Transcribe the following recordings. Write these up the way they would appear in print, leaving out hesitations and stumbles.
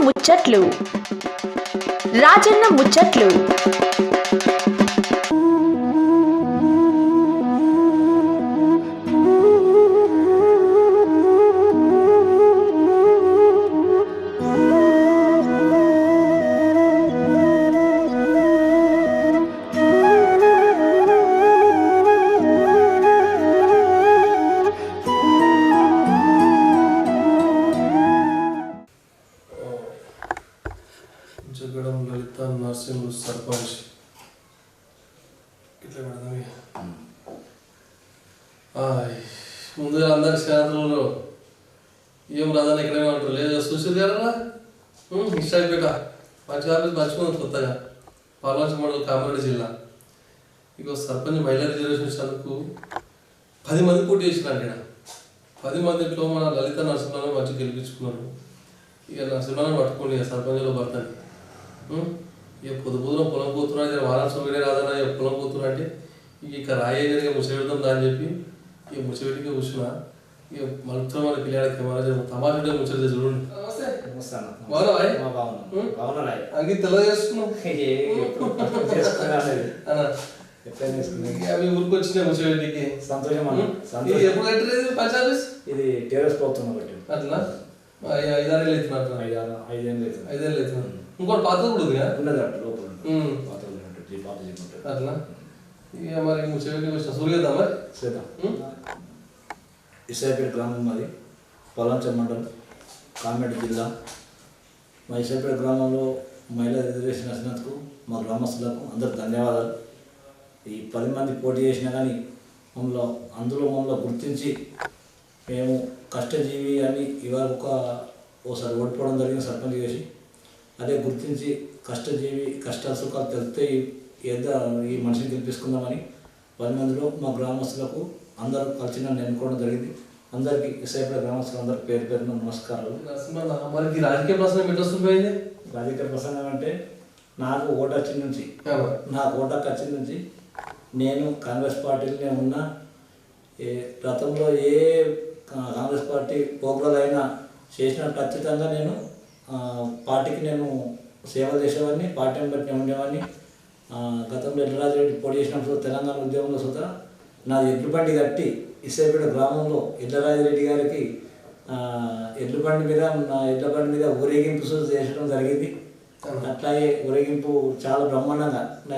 ముచ్చట్లు రాజన్న ముచ్చట్లు. జగడం లలిత నర్సింగ్ సర్పంచ్ ఇట్లా పెడదాం. ముందుగా అందరికి శాంతంలో ఏం రాదని ఎక్కడేమో అంటారు లేదు చూసేది కదా ఇష్టాపేట మంచి ఆఫీస్ మర్చిపోయింది కొత్తగా పార్లమెంట్ మండలం కామారెడ్డి జిల్లా. ఇక సర్పంచ్ మహిళా రిజర్వేషన్ ఇచ్చినందుకు 10 మంది పోటీ చేసినారు. ఇక్కడ 10 మందిలో మన లలిత నరసింహను మంచిగా గెలిపించుకున్నాను. ఇక నరసింహను పట్టుకోండి ఇక సర్పంచ్లో భర్తని. ఇక పొద్దున పొలం పోతున్నా వారాంశం వీడే రాదన్నా ఇక పొలం పోతున్నా అంటే ఇక రాయే జరిగే ముసపెడతాం దా అని చెప్పి ఇక ముసపెట్టికి కూర్చున్నా. ఇక మలుపుతో మన పిల్లలకి మన తమాషా ముచ్చట చూడండి. అది తెల్ల చేసుకున్నాం అవి ఊరికి వచ్చినాయి ముసపెట్టికి. సంతోషం ఎప్పుడు కట్టలేదు పంచాయతీస్ ఇది టెర్రస్ పోతున్నా అట్లా 5-6 ఏళ్ళు అవుతున్నట్టు 5 ఏళ్ళు అవుతున్నాను. ఇంకోటి పాత కూడా ఉంది అట్లా. ఇక మరి ముసపెట్టి వచ్చిన సూర్యదా మరి ఇసాపేట గ్రామం మాది పొలంచ మండలం కామారెడ్డి జిల్లా. మా ఇసాపేట గ్రామంలో మహిళా రిజర్వేషన్ వచ్చినందుకు మా గ్రామస్తులకు అందరికి ధన్యవాదాలు. ఈ 10 మంది పోటీ చేసినా కానీ మమ్మల్ని గుర్తించి మేము కష్టజీవి అని ఇవాళ ఓసారి ఓడిపోవడం జరిగింది సర్పంచ్ చేసి. అదే గుర్తించి కష్టజీవి కష్టాల సుఖాలు తెలిస్తే ఈ మనిషిని గెలిపించుకుందామని 10 మందిలో మా గ్రామస్తులకు అందరూ కలిసి నన్ను ఎన్నుకోవడం జరిగింది. అందరికీ ఇసాపేట గ్రామస్తులు అందరికి పేరు పేరున నమస్కారాలు. మరి రాజకీయ ప్రసంగం పెట్టొస్తుంది. రాజకీయ ప్రసంగం అంటే నాకు ఓటు వచ్చిన నుంచి నేను కాంగ్రెస్ పార్టీలోనే ఉన్నా. గతంలో ఏ కాంగ్రెస్ పార్టీ ప్రోగ్రాలైనా చేసిన ఖచ్చితంగా నేను పార్టీకి నేను సేవ చేసేవాడిని, పార్టీని బట్టి ఉండేవాడిని. గతంలో ఎడ్లరాజిరెడ్డి పోటీ చేసినప్పుడు తెలంగాణ ఉద్యమంలో సుతా నా ఎడ్లు బండి కట్టి ఇసాపేట గ్రామంలో ఎడ్లరాజిరెడ్డి గారికి ఎడ్ల బండి మీద ఊరేగింపు చేసడం జరిగింది. అట్లాగే ఊరేగింపు చాలా బ్రహ్మాండంగా నా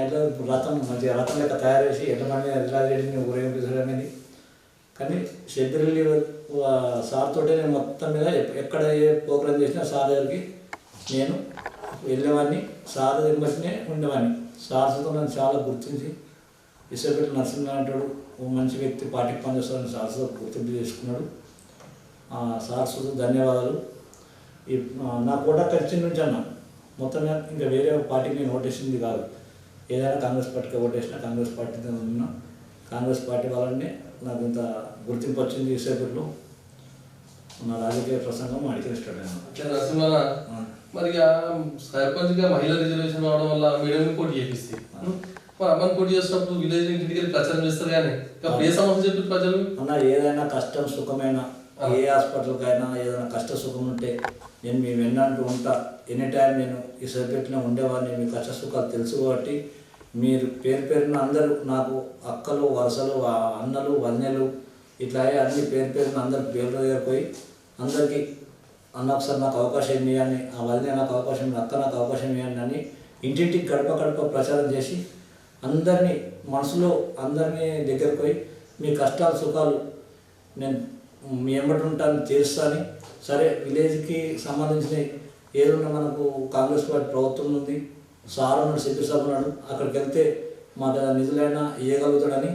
రథం లెక్క తయారు చేసి ఎడ్ల బండి ఎడ్లరాజిరెడ్డిని ఊరేగింపించడం అనేది. కానీ షెడ్యూల్ సార్ తోటే నేను మొత్తం మీద ఎక్కడ ఏ ప్రోగ్రామ్ చేసినా సార్ దగ్గరికి నేను వెళ్ళేవాడిని, సార్ దగ్గర బట్టినే ఉండేవాడిని. సార్తో నన్ను చాలా గుర్తించి ఇసాపేట నరసింహ అంటాడు ఓ మంచి వ్యక్తి పార్టీకి పనిచేస్తాడని సార్తో గుర్తింపు చేసుకున్నాడు. సార్తో ధన్యవాదాలు. ఈ నా కోట ఖర్చు నుంచి అన్న మొత్తం ఇంకా వేరే పార్టీకి నేను ఓటేసింది కాదు. ఏదైనా కాంగ్రెస్ పార్టీకి ఓటేసినా కాంగ్రెస్ పార్టీతో ఉన్నా కాంగ్రెస్ పార్టీ వాళ్ళనే నాకు ఇంత గుర్తింపు వచ్చింది. ఇసాపేటలో నా రాజకీయ ప్రసంగం అడిగిన స్టార్ట్ అయినా నరసింహ మరి సర్పంచ్గా మహిళా రిజర్వేషన్ అవడం వల్ల మేడం పోటీ చేపిస్తే మరి అమ్మని పోటీ చేసినప్పుడు విలేజ్ ఇంటికి ప్రచారం చేస్తారు. కానీ ఏ సమస్య చెప్పి ప్రజలు అన్న ఏదైనా కష్టం సుఖమైనా ఏ హాస్పిటల్కైనా ఏదైనా కష్ట సుఖం ఉంటే నేను మీ వెన్నంటూ ఉంటా. ఎనీ టైం నేను ఇసాపేటలో ఉండేవాడిని. మీ కష్ట సుఖాలు తెలుసు కాబట్టి మీరు పేరున అందరూ నాకు అక్కలు వరుసలు అన్నలు వన్నెలు ఇట్లా అన్ని పేరున అందరు పేర్ల దగ్గర పోయి అందరికీ అన్న ఒకసారి నాకు అవకాశం ఇవ్వండి, ఆ వదిలే నాకు అవకాశం ఇవ్వండి, అక్క నాకు అవకాశం ఇవ్వండి అని ఇంటింటికి గడప ప్రచారం చేసి అందరినీ మనసులో అందరినీ దగ్గరకు పోయి మీ కష్టాలు సుఖాలు నేను మీ ఎంబడి ఉంటాను తీరుస్తాను. సరే విలేజ్కి సంబంధించిన ఏదన్నా మనకు కాంగ్రెస్ పార్టీ ప్రభుత్వం ఉంది, సార్ ఉన్నాడు, సిపి సాబ్ ఉన్నాడు, అక్కడికి వెళ్తే మాకు నిధులైనా ఇవ్వగలుగుతాడని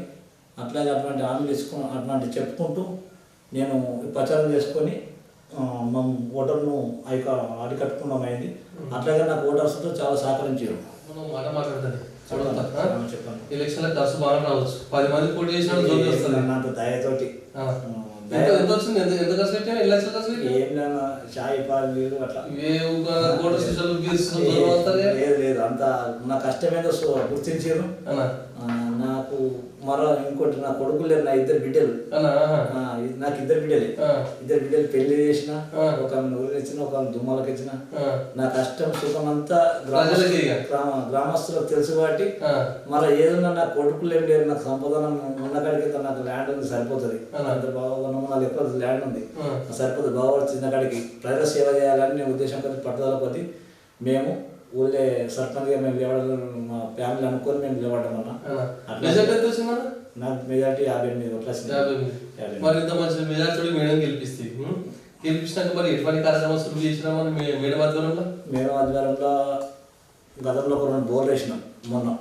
అట్లాగే అటువంటి హామీలు అటువంటి చెప్పుకుంటూ నేను ప్రచారం చేసుకొని మా ఓటర్ను అరికట్టుకోవడం అయింది. అట్లాగే నాకు ఓటర్స్తో చాలా సహకరించారు. చెప్పండి ఎలక్షన్ ఖర్చు బాగా రావచ్చు. 10 మంది పోటీ చేసిన నాకు దయతోటి ఏం చాయ్ పాలు అట్లా లేదు అంత నా కష్టమేదో గుర్తించారు. నాకు మరో ఇంకోటి నా కొడుకులు లేరు, నా ఇద్దరు బిడ్డలు. నాకు ఇద్దరు బిడ్డలు పెళ్లి చేసిన, ఒక ఊరికి ఇచ్చిన, ఒక దుమ్మలకి ఇచ్చిన. నా కష్టం సుఖం అంతా గ్రామస్తులకు తెలుసు కాబట్టి మరి ఏదన్నా నా కొడుకులు ఏం లేరు, నాకు సంపాదన ఉన్నకాడికి నాకు ల్యాండ్ ఉంది సరిపోతుంది. అంత బాగా 4 ఎకరాలు ల్యాండ్ ఉంది సరిపోతుంది. బాగా చిన్న కాడికి ప్రజల సేవ చేయాలని నేను ఉద్దేశం కొద్ది పట్టుదల కొద్ది మేము ఊళ్ళే సర్పంచ్గా మేము లేవడం, మా ఫ్యామిలీ అనుకొని మేము లేవడం అన్న. నాకు మెజార్టీ 58 ఓట్లు. మరి ఇంత మంచి మెజార్టీ మేడం గెలిపిస్తాక మరి ఎటువంటి కార్యక్రమాలు చేసినామని మేడం ఆధ్వర్యంలో? మేడం ఆధ్వర్యంలో గతంలో ఒక 2 బోర్లు వేసినాం. మొన్న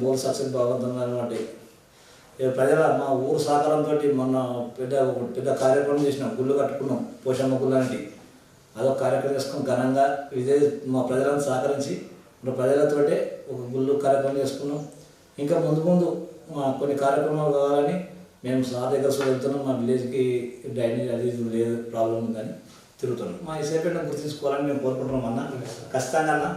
బోర్ సక్సెస్ బాగుంటుంది అనమాట. ప్రజల మా ఊరు సహకారంతో మొన్న పెద్ద కార్యక్రమం చేసినాం. గుళ్ళు కట్టుకున్నాం, పోషమ్మ గుళ్ళు అంటే అదొక కార్యక్రమం చేసుకుని ఘనంగా ఇదే మా ప్రజలను సహకరించి ప్రజలతోటే ఒక గుళ్ళు కార్యక్రమం చేసుకున్నాం. ఇంకా ముందు మా కొన్ని కార్యక్రమాలు కావాలని మేము సార్ దగ్గర వెళ్తున్నాం. మా విలేజ్కి డ్రైనేజ్ అది లేదు, ప్రాబ్లం ఉందని తిరుగుతున్నాం. మా ఈ సేపేటను గుర్తించుకోవాలని మేము కోరుకుంటున్నాం అన్న. ఖచ్చితంగా అన్న